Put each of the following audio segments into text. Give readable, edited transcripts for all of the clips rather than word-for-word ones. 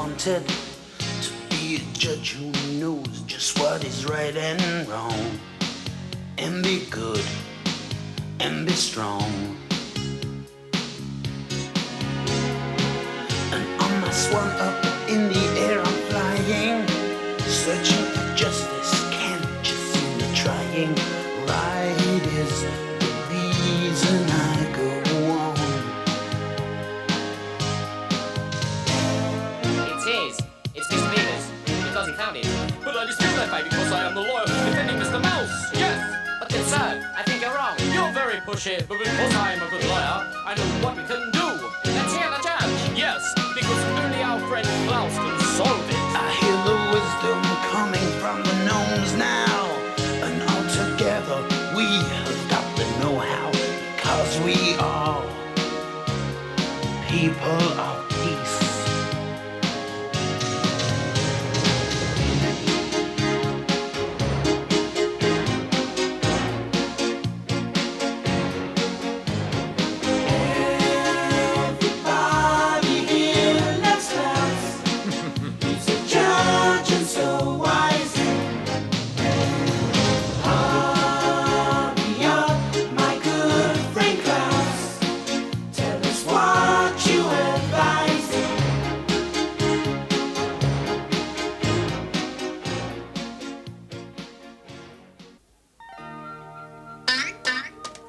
wanted to be a judge who knows just what is right and wrong, and be good and be strong. And on my swan up in the air I'm flying, searching for justice, can't you see me trying? Right is the reason I go on. It's Mr. Beaver's, because he found it. But I dispute that fact because I am the lawyer defending Mr. Mouse. Yes. But then, sir, I think you're wrong. You're very pushy, but because I am a good lawyer, I know what we can do. Let's hear the judge. Yes, because only our friend Klaus can solve it. I hear the wisdom coming from the gnomes now, and all together we have got the know-how, because we are people of peace.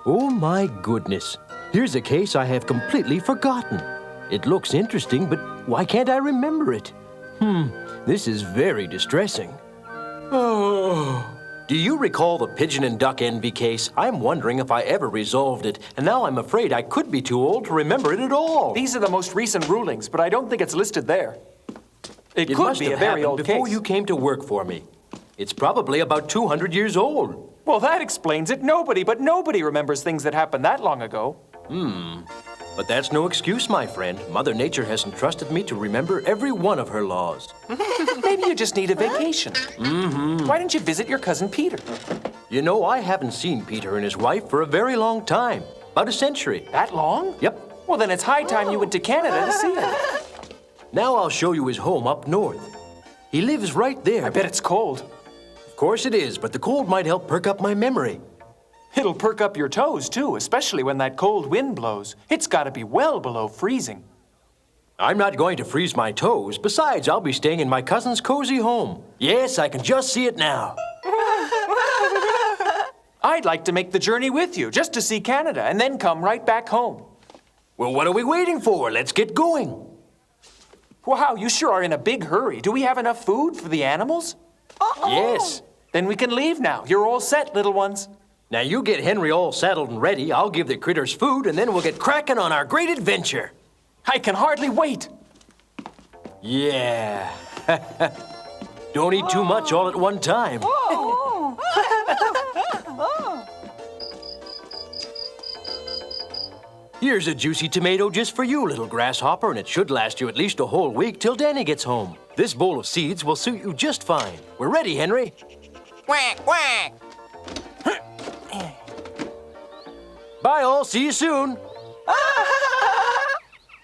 Oh my goodness. Here's a case I have completely forgotten. It looks interesting, but why can't I remember it? This is very distressing. Oh. Do you recall the pigeon and duck envy case? I'm wondering if I ever resolved it, and now I'm afraid I could be too old to remember it at all. These are the most recent rulings, but I don't think it's listed there. It could must be have a very happened old before case. you came to work for me. It's probably about 200 years old. Well, that explains it. Nobody remembers things that happened that long ago. But that's no excuse, my friend. Mother Nature has entrusted me to remember every one of her laws. Maybe you just need a vacation. Why don't you visit your cousin Peter? You know, I haven't seen Peter and his wife for a very long time. About a century. That long? Yep. Well, then it's high time you went to Canada to see him. Now I'll show you his home up north. He lives right there. I bet it's cold. Of course it is, but the cold might help perk up my memory. It'll perk up your toes, too, especially when that cold wind blows. It's got to be well below freezing. I'm not going to freeze my toes. Besides, I'll be staying in my cousin's cozy home. Yes, I can just see it now. I'd like to make the journey with you, just to see Canada, and then come right back home. Well, what are we waiting for? Let's get going. Wow, you sure are in a big hurry. Do we have enough food for the animals? Yes. Then we can leave now. You're all set, little ones. Now you get Henry all saddled and ready. I'll give the critters food, and then we'll get cracking on our great adventure. I can hardly wait. Yeah. Don't eat too much all at one time. Here's a juicy tomato just for you, little grasshopper, and it should last you at least a whole week till Dany gets home. This bowl of seeds will suit you just fine. We're ready, Henry. Quack, quack. Bye, all. See you soon.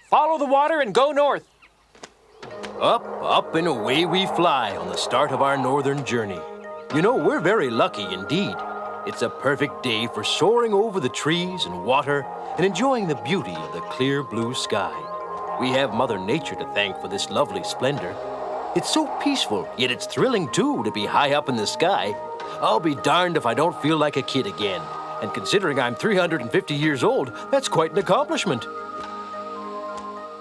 Follow the water and go north. Up, up, and away we fly on the start of our northern journey. You know, we're very lucky indeed. It's a perfect day for soaring over the trees and water and enjoying the beauty of the clear blue sky. We have Mother Nature to thank for this lovely splendor. It's so peaceful, yet it's thrilling too to be high up in the sky. I'll be darned if I don't feel like a kid again. And considering I'm 350 years old, that's quite an accomplishment.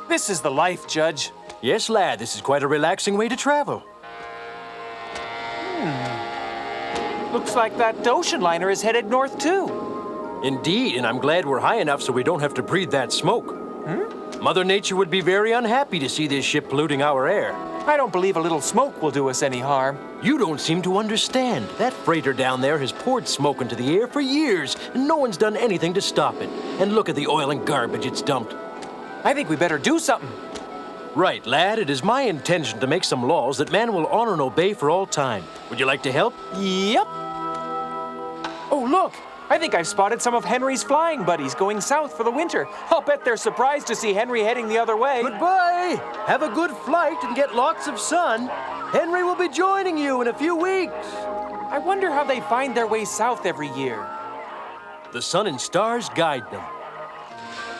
This is the life, Judge. Yes, lad, this is quite a relaxing way to travel. Looks like that ocean liner is headed north, too. Indeed, and I'm glad we're high enough so we don't have to breathe that smoke. Mother Nature would be very unhappy to see this ship polluting our air. I don't believe a little smoke will do us any harm. You don't seem to understand. That freighter down there has poured smoke into the air for years, and no one's done anything to stop it. And look at the oil and garbage it's dumped. I think we better do something. Right, lad. It is my intention to make some laws that man will honor and obey for all time. Would you like to help? Yep. Oh, look. I think I've spotted some of Henry's flying buddies going south for the winter. I'll bet they're surprised to see Henry heading the other way. Goodbye. Have a good flight and get lots of sun. Henry will be joining you in a few weeks. I wonder how they find their way south every year. The sun and stars guide them.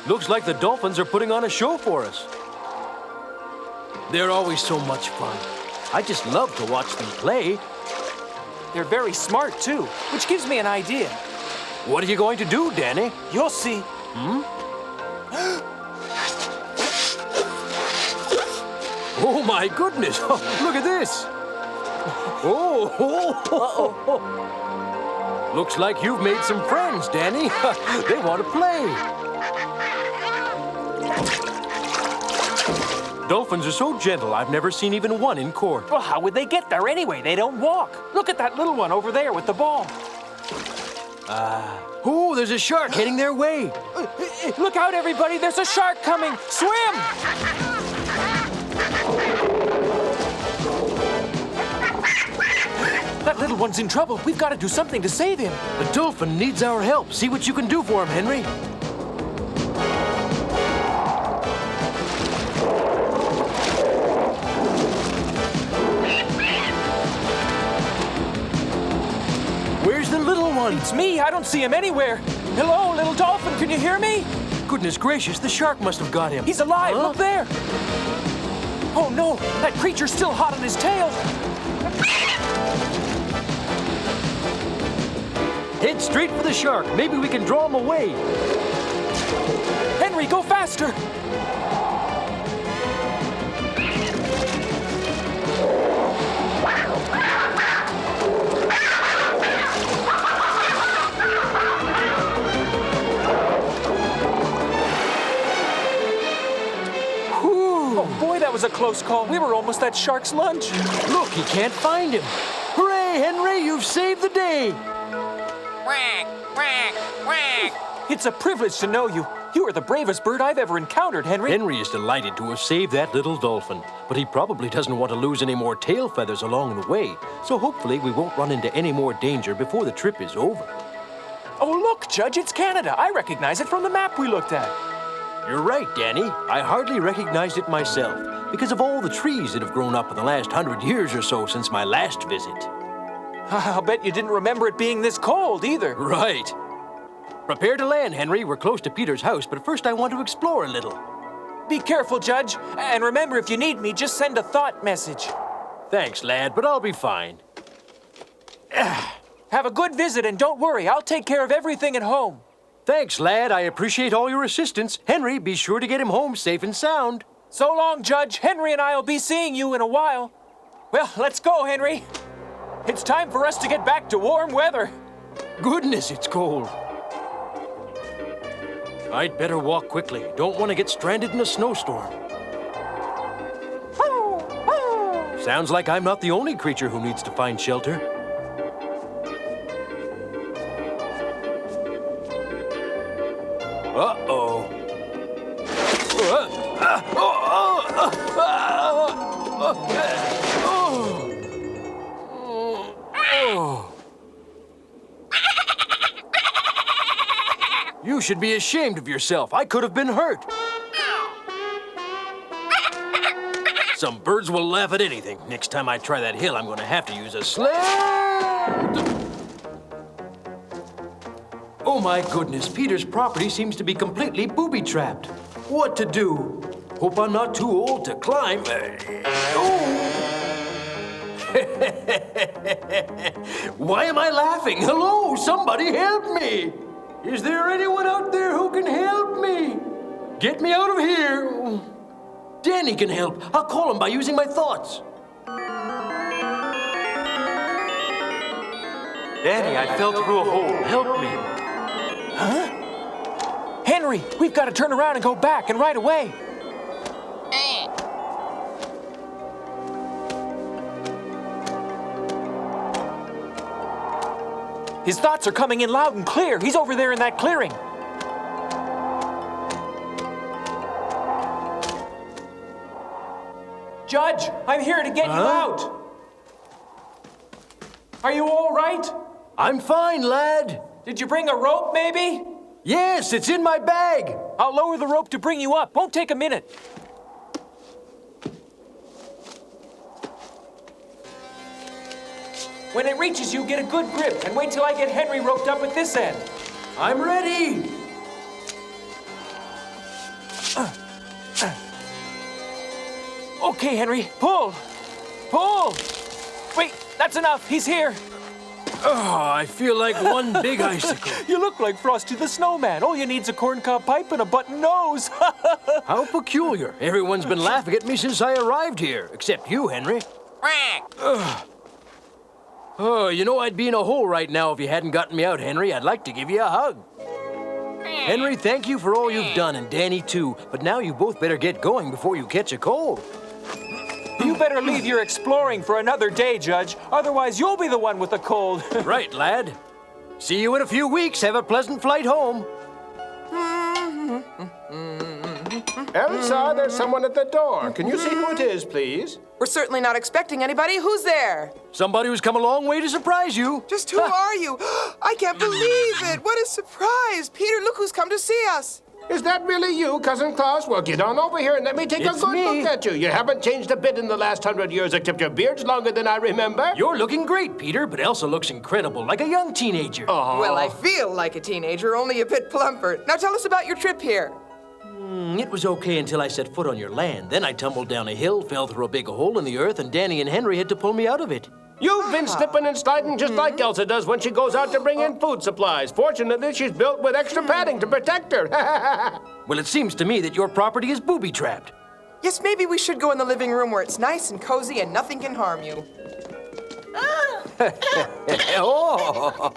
Looks like the dolphins are putting on a show for us. They're always so much fun. I just love to watch them play. They're very smart, too, which gives me an idea. What are you going to do, Dany? You'll see. Oh, my goodness. Look at this. Looks like you've made some friends, Dany. They want to play. Dolphins are so gentle, I've never seen even one in court. Well, how would they get there anyway? They don't walk. Look at that little one over there with the ball. Oh, there's a shark heading their way. Look out, everybody. There's a shark coming. Swim! That little one's in trouble. We've got to do something to save him. The dolphin needs our help. See what you can do for him, Henry. Where's the little one? It's me. I don't see him anywhere. Hello, little dolphin. Can you hear me? Goodness gracious, the shark must have got him. He's alive. Huh? Look there. Oh, no. That creature's still hot on his tail. Head straight for the shark. Maybe we can draw him away. Henry, go faster. Oh, boy, that was a close call. We were almost at shark's lunch. Look, he can't find him. Hooray, Henry, you've saved the day. Quack, quack, quack. It's a privilege to know you. You are the bravest bird I've ever encountered, Henry. Henry is delighted to have saved that little dolphin, but he probably doesn't want to lose any more tail feathers along the way, so hopefully we won't run into any more danger before the trip is over. Oh, look, Judge, it's Canada. I recognize it from the map we looked at. You're right, Dany. I hardly recognized it myself because of all the trees that have grown up in the last 100 years or so since my last visit. I'll bet you didn't remember it being this cold either. Right. Prepare to land, Henry. We're close to Peter's house, but first I want to explore a little. Be careful, Judge. And remember, if you need me, just send a thought message. Thanks, lad, but I'll be fine. Have a good visit, and don't worry, I'll take care of everything at home. Thanks, lad. I appreciate all your assistance. Henry, be sure to get him home safe and sound. So long, Judge. Henry and I will be seeing you in a while. Well, let's go, Henry. It's time for us to get back to warm weather. Goodness, it's cold. I'd better walk quickly. Don't want to get stranded in a snowstorm. Sounds like I'm not the only creature who needs to find shelter. Uh-oh. You should be ashamed of yourself. I could have been hurt. Some birds will laugh at anything. Next time I try that hill, I'm going to have to use a sled. Oh my goodness, Peter's property seems to be completely booby-trapped. What to do? Hope I'm not too old to climb. Oh! Why am I laughing? Hello, somebody help me! Is there anyone out there who can help me? Get me out of here. Dany can help. I'll call him by using my thoughts. Dany, I fell through a hole. Help me. Huh? Henry, we've got to turn around and go back, and right away. His thoughts are coming in loud and clear. He's over there in that clearing. Judge, I'm here to get you out. Are you all right? I'm fine, lad. Did you bring a rope, maybe? Yes, it's in my bag. I'll lower the rope to bring you up. Won't take a minute. When it reaches you, get a good grip and wait till I get Henry roped up at this end. I'm ready. Okay, Henry, pull. Pull. Wait, that's enough. He's here. Oh, I feel like one big icicle. You look like Frosty the Snowman. All you need's a corncob pipe and a button nose. How peculiar. Everyone's been laughing at me since I arrived here, except you, Henry. Oh, you know I'd be in a hole right now if you hadn't gotten me out, Henry. I'd like to give you a hug. Henry, thank you for all you've done, and Dany too. But now you both better get going before you catch a cold. You better leave your exploring for another day, Judge. Otherwise, you'll be the one with the cold. Right, lad. See you in a few weeks. Have a pleasant flight home. Elsa, there's someone at the door. Can you see who it is, please? We're certainly not expecting anybody. Who's there? Somebody who's come a long way to surprise you. Just who are you? I can't believe it. What a surprise. Peter, look who's come to see us. Is that really you, Cousin Klaus? Well, get on over here and let me take It's a good me. look at you. You haven't changed a bit in the last 100 years, except your beard's longer than I remember. You're looking great, Peter, but Elsa looks incredible, like a young teenager. Well, I feel like a teenager, only a bit plumper. Now tell us about your trip here. It was okay until I set foot on your land. Then I tumbled down a hill, fell through a big hole in the earth, and Dany and Henry had to pull me out of it. You've been slipping and sliding just like Elsa does when she goes out to bring in food supplies. Fortunately, she's built with extra padding to protect her. Well, it seems to me that your property is booby-trapped. Yes, maybe we should go in the living room where it's nice and cozy and nothing can harm you. Oh!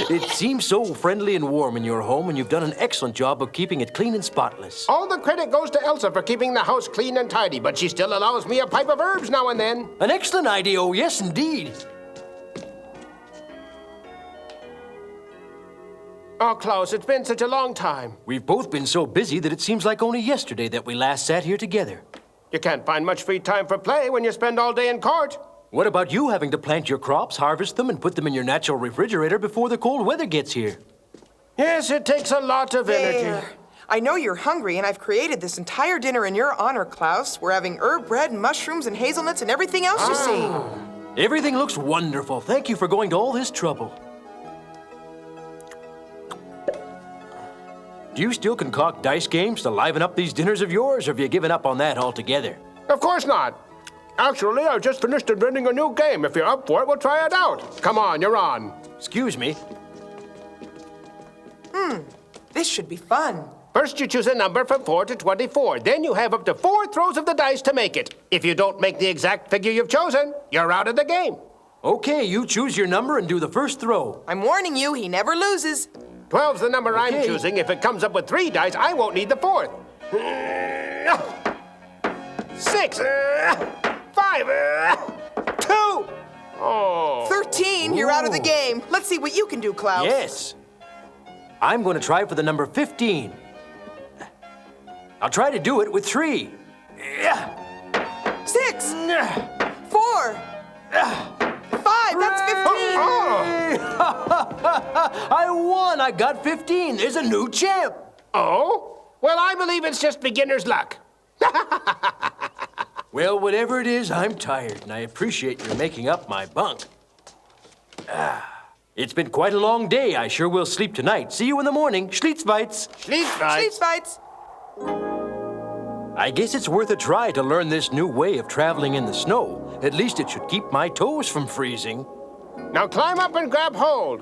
It seems so friendly and warm in your home, and you've done an excellent job of keeping it clean and spotless. All the credit goes to Elsa for keeping the house clean and tidy, but she still allows me a pipe of herbs now and then. An excellent idea, oh yes, indeed. Oh, Klaus, it's been such a long time. We've both been so busy that it seems like only yesterday that we last sat here together. You can't find much free time for play when you spend all day in court. What about you having to plant your crops, harvest them, and put them in your natural refrigerator before the cold weather gets here? Yes, it takes a lot of energy. There. I know you're hungry, and I've created this entire dinner in your honor, Klaus. We're having herb bread and mushrooms and hazelnuts and everything else you see. Everything looks wonderful. Thank you for going to all this trouble. Do you still concoct dice games to liven up these dinners of yours, or have you given up on that altogether? Of course not. Actually, I just finished inventing a new game. If you're up for it, we'll try it out. Come on, you're on. Excuse me. This should be fun. First, you choose a number from 4 to 24. Then you have up to 4 throws of the dice to make it. If you don't make the exact figure you've chosen, you're out of the game. Okay, you choose your number and do the first throw. I'm warning you, he never loses. 12's the number I'm Okay. choosing. If it comes up with 3 dice, I won't need the 4th. 6. 5. 2. Oh. 13, you're out of the Ooh. game. Let's see what you can do, Klaus. Yes. I'm going to try for the number 15. I'll try to do it with 3. 6, 4, 5, that's 15. I won! I got 15. There's a new champ. Oh? Well, I believe it's just beginner's luck. Well, whatever it is, I'm tired, and I appreciate your making up my bunk. It's been quite a long day. I sure will sleep tonight. See you in the morning. Schlitzweitz. Sleeps fights. I guess it's worth a try to learn this new way of traveling in the snow. At least it should keep my toes from freezing. Now climb up and grab hold.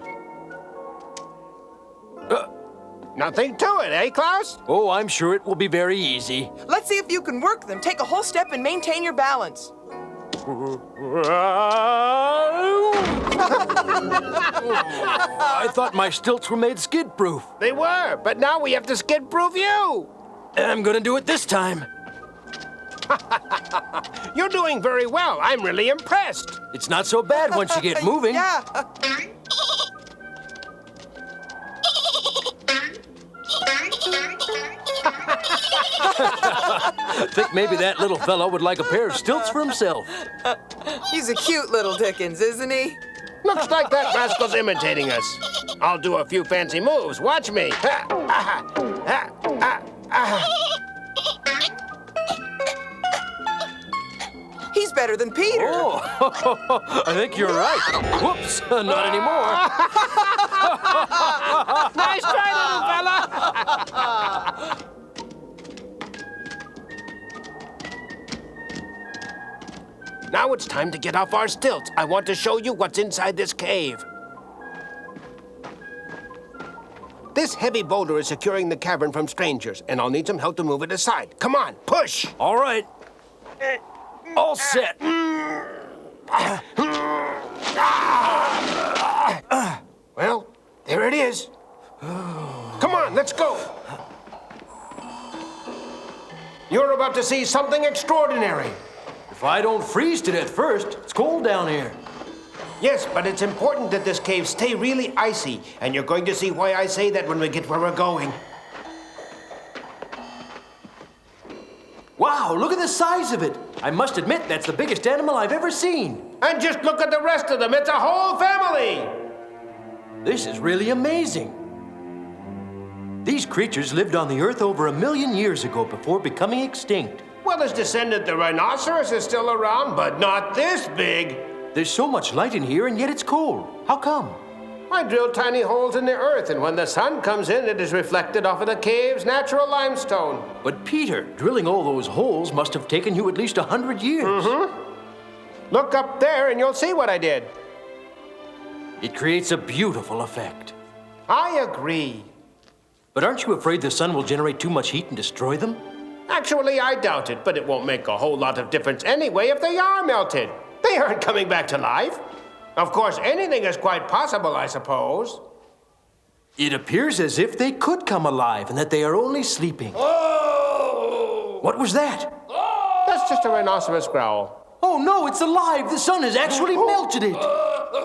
Nothing to it, eh, Klaus? Oh, I'm sure it will be very easy. Let's see if you can work them. Take a whole step and maintain your balance. I thought my stilts were made skid-proof. They were, but now we have to skid-proof you. I'm gonna do it this time. You're doing very well. I'm really impressed. It's not so bad once you get moving. Yeah. I think maybe that little fellow would like a pair of stilts for himself. He's a cute little Dickens, isn't he? Looks like that rascal's imitating us. I'll do a few fancy moves. Watch me. Ha, ah, ah, ah, ah. He's better than Peter. Oh, I think you're right. Whoops, not anymore. Nice try, little fella. Now it's time to get off our stilts. I want to show you what's inside this cave. This heavy boulder is securing the cavern from strangers, and I'll need some help to move it aside. Come on, push! All right. All set. Well, there it is. Come on, let's go. You're about to see something extraordinary. If I don't freeze to death first, it's cold down here. Yes, but it's important that this cave stay really icy, and you're going to see why I say that when we get where we're going. Wow, look at the size of it. I must admit, that's the biggest animal I've ever seen. And just look at the rest of them. It's a whole family. This is really amazing. These creatures lived on the Earth over 1 million years ago before becoming extinct. Well, his descendant, the rhinoceros, is still around, but not this big. There's so much light in here, and yet it's cold. How come? I drilled tiny holes in the earth, and when the sun comes in, it is reflected off of the cave's natural limestone. But Peter, drilling all those holes must have taken you at least 100 years. Mm-hmm. Look up there, and you'll see what I did. It creates a beautiful effect. I agree. But aren't you afraid the sun will generate too much heat and destroy them? Actually, I doubt it, but it won't make a whole lot of difference anyway if they are melted. They aren't coming back to life. Of course, anything is quite possible, I suppose. It appears as if they could come alive and that they are only sleeping. Oh! What was that? That's just a rhinoceros growl. Oh no, it's alive! The sun has actually melted it!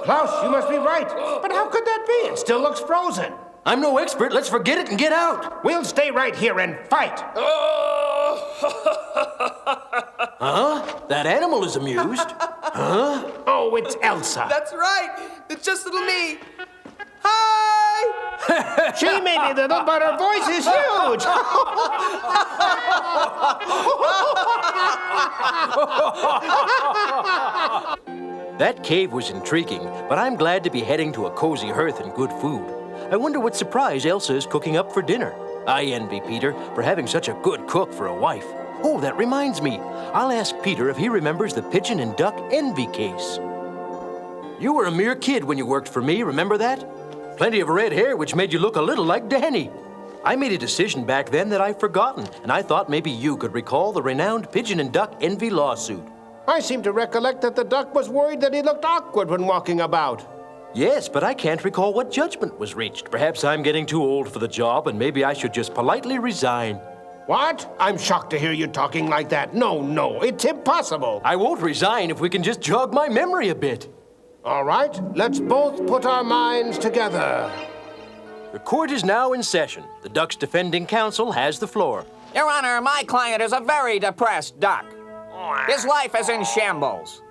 Klaus, you must be right. But how could that be? It still looks frozen. I'm no expert. Let's forget it and get out. We'll stay right here and fight. Huh? That animal is amused. Huh? Oh, it's Elsa. That's right. It's just little me. Hi! She may be little, but her voice is huge. That cave was intriguing, but I'm glad to be heading to a cozy hearth and good food. I wonder what surprise Elsa is cooking up for dinner. I envy Peter for having such a good cook for a wife. Oh, that reminds me. I'll ask Peter if he remembers the pigeon and duck envy case. You were a mere kid when you worked for me, remember that? Plenty of red hair, which made you look a little like Dany. I made a decision back then that I've forgotten, and I thought maybe you could recall the renowned pigeon and duck envy lawsuit. I seem to recollect that the duck was worried that he looked awkward when walking about. Yes, but I can't recall what judgment was reached. Perhaps I'm getting too old for the job, and maybe I should just politely resign. What? I'm shocked to hear you talking like that. No, it's impossible. I won't resign if we can just jog my memory a bit. All right, let's both put our minds together. The court is now in session. The duck's defending counsel has the floor. Your Honor, my client is a very depressed duck. His life is in shambles.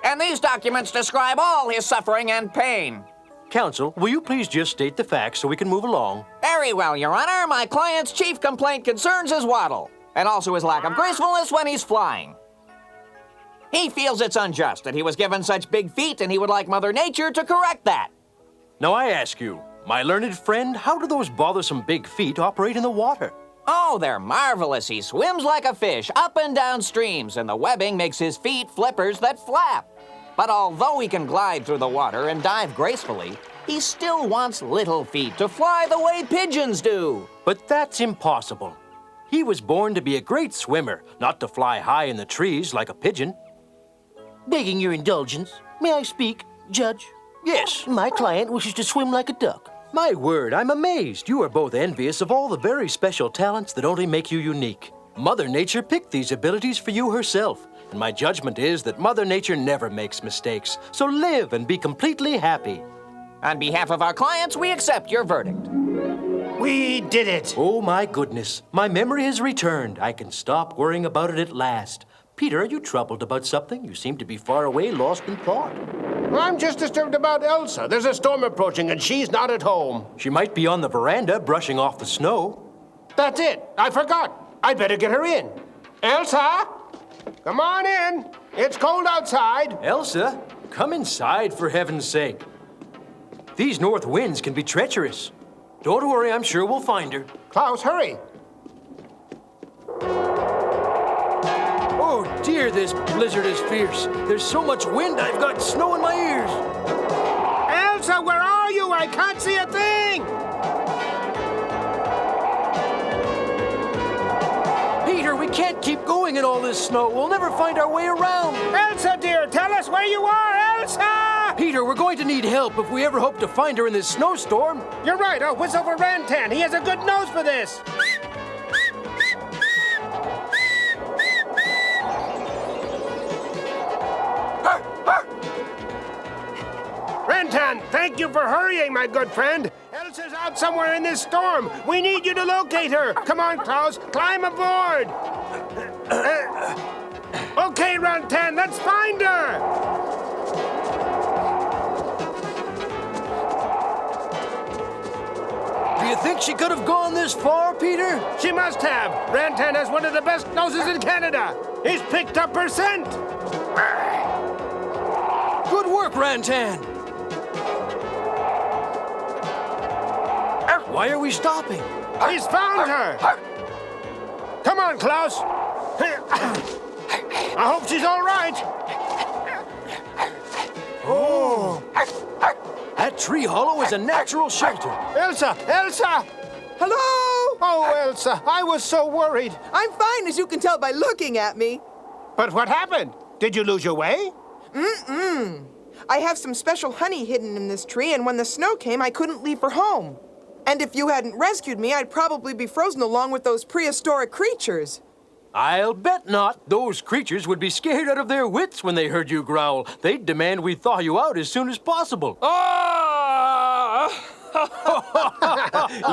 And these documents describe all his suffering and pain. Counsel, will you please just state the facts so we can move along? Very well, Your Honor. My client's chief complaint concerns his waddle, and also his lack of gracefulness when he's flying. He feels it's unjust that he was given such big feet, and he would like Mother Nature to correct that. Now I ask you, my learned friend, how do those bothersome big feet operate in the water? Oh, they're marvelous. He swims like a fish up and down streams, and the webbing makes his feet flippers that flap. But although he can glide through the water and dive gracefully, he still wants little feet to fly the way pigeons do. But that's impossible. He was born to be a great swimmer, not to fly high in the trees like a pigeon. Begging your indulgence, may I speak, Judge? Yes. My client wishes to swim like a duck. My word, I'm amazed. You are both envious of all the very special talents that only make you unique. Mother Nature picked these abilities for you herself. And my judgment is that Mother Nature never makes mistakes. So live and be completely happy. On behalf of our clients, we accept your verdict. We did it. Oh, my goodness. My memory has returned. I can stop worrying about it at last. Peter, are you troubled about something? You seem to be far away, lost in thought. I'm just disturbed about Elsa. There's a storm approaching and she's not at home. She might be on the veranda brushing off the snow. That's it. I forgot. I'd better get her in. Elsa, come on in. It's cold outside. Elsa, come inside for heaven's sake. These north winds can be treacherous. Don't worry, I'm sure we'll find her. Klaus, hurry. Oh dear, this blizzard is fierce. There's so much wind, I've got snow in my ears. Elsa, where are you? I can't see a thing. Peter, we can't keep going in all this snow. We'll never find our way around. Elsa, dear, tell us where you are, Elsa! Peter, we're going to need help if we ever hope to find her in this snowstorm. You're right. I'll whistle for Rantan. He has a good nose for this. Rantan, thank you for hurrying, my good friend. Elsa's out somewhere in this storm. We need you to locate her. Come on, Klaus, climb aboard. Okay, Rantan, let's find her. Do you think she could have gone this far, Peter? She must have. Rantan has one of the best noses in Canada. He's picked up her scent. Good work, Rantan. Why are we stopping? He's found her. Come on, Klaus. I hope she's all right. Oh. That tree hollow is a natural shelter. Elsa! Elsa! Hello? Oh, Elsa, I was so worried. I'm fine, as you can tell by looking at me. But what happened? Did you lose your way? I have some special honey hidden in this tree, and when the snow came, I couldn't leave for home. And if you hadn't rescued me, I'd probably be frozen along with those prehistoric creatures. I'll bet not. Those creatures would be scared out of their wits when they heard you growl. They'd demand we thaw you out as soon as possible.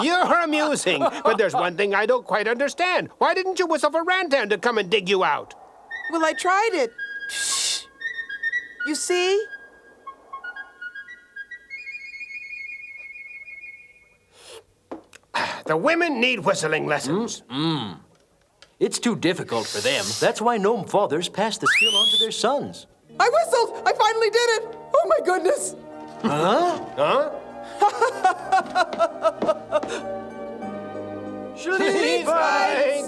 You're amusing, but there's one thing I don't quite understand. Why didn't you whistle for Rantan to come and dig you out? Well, I tried it. You see? The women need whistling lessons. It's too difficult for them. That's why gnome fathers pass the skill on to their sons. I whistled! I finally did it! Oh, my goodness! Huh? She's right.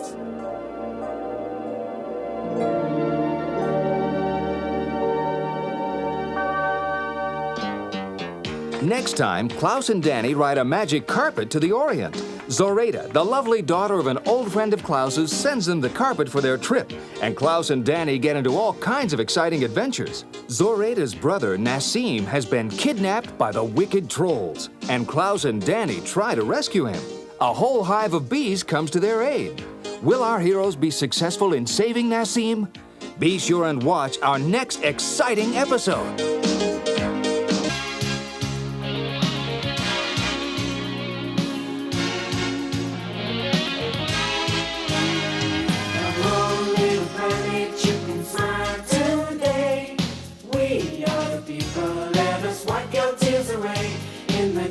Next time, Klaus and Dany ride a magic carpet to the Orient. Zoraida, the lovely daughter of an old friend of Klaus's, sends them the carpet for their trip, and Klaus and Dany get into all kinds of exciting adventures. Zoraida's brother, Nassim, has been kidnapped by the wicked trolls, and Klaus and Dany try to rescue him. A whole hive of bees comes to their aid. Will our heroes be successful in saving Nassim? Be sure and watch our next exciting episode. Wipe your tears away in the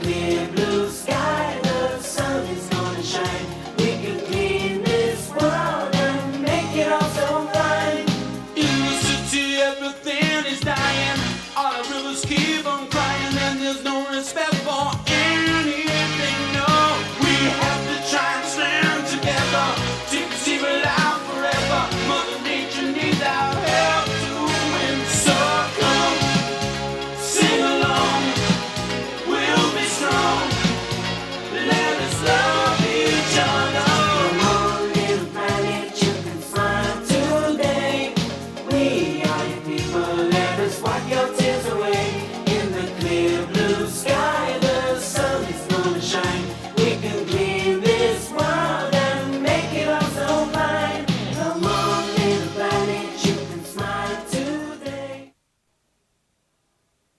clear blue sky. The sun is gonna shine.